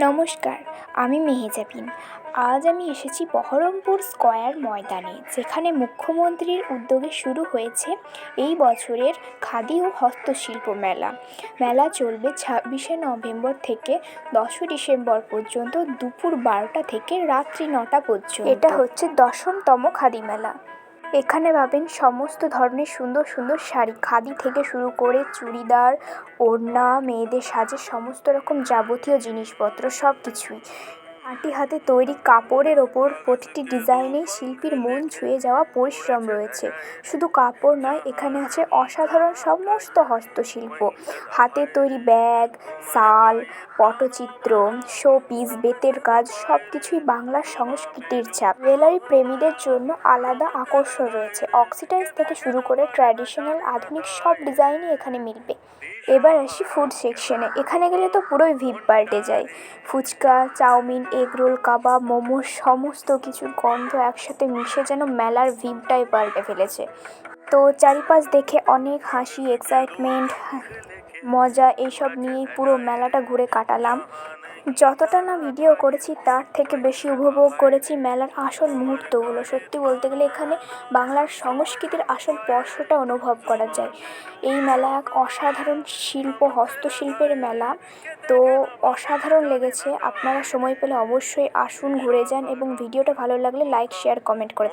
নমস্কার, আমি মেহেজাবিন। আজ আমি এসেছি বহরমপুর স্কয়ার ময়দানে, যেখানে মুখ্যমন্ত্রীর উদ্যোগে শুরু হয়েছে এই বছরের খাদি ও হস্তশিল্প মেলা। মেলা চলবে 26শে নভেম্বর থেকে 10ই ডিসেম্বর পর্যন্ত, দুপুর 12টা থেকে রাত্রি 9টা পর্যন্ত। এটা হচ্ছে 10মতম খাদি মেলা। এখানে পাবেন সমস্ত ধরনের সুন্দর সুন্দর শাড়ি, খাদি থেকে শুরু করে চুড়িদার, ওড়না, মেয়েদের সাজের সমস্ত রকম যাবতীয় জিনিসপত্র সব কিছুই। মাটি হাতে তৈরি কাপড়ের ওপর প্রতিটি ডিজাইনেই শিল্পীর মন ছুঁয়ে যাওয়া পরিশ্রম রয়েছে। শুধু কাপড় নয়, এখানে আছে অসাধারণ সমস্ত হস্তশিল্প, হাতের তৈরি ব্যাগ, শাল, পটচিত্র, শোপিস, বেতের কাজ, সব কিছুই বাংলার সংস্কৃতির ছাপ। জুয়েলারি প্রেমীদের জন্য আলাদা আকর্ষণ রয়েছে। অক্সিডাইজ থেকে শুরু করে ট্র্যাডিশনাল, আধুনিক সব ডিজাইনই এখানে মিলবে। এবার আসি ফুড সেকশনে। এখানে গেলে তো পুরোই ভিড় পাল্টে যায়। ফুচকা, চাউমিন, এগরোল, কাবাব, মোমো, সমস্ত কিছুর গন্ধ একসাথে মিশে যেন মেলার ভিড়টাই পাল্টে ফেলেছে। তো চারিপাশ দেখে অনেক হাসি, এক্সাইটমেন্ট, মজা এইসব নিয়েই পুরো মেলাটা ঘুরে কাটালাম। যতটা না ভিডিও করেছি তার থেকে বেশি উপভোগ করেছি মেলার আসল মুহূর্তগুলো। সত্যি বলতে গেলে এখানে বাংলার সংস্কৃতির আসল স্পর্শটা অনুভব করা যায়। এই মেলা এক অসাধারণ হস্তশিল্পের মেলা। তো অসাধারণ লেগেছে। আপনারা সময় পেলে অবশ্যই আসুন, ঘুরে যান, এবং ভিডিওটা ভালো লাগলে লাইক, শেয়ার, কমেন্ট করে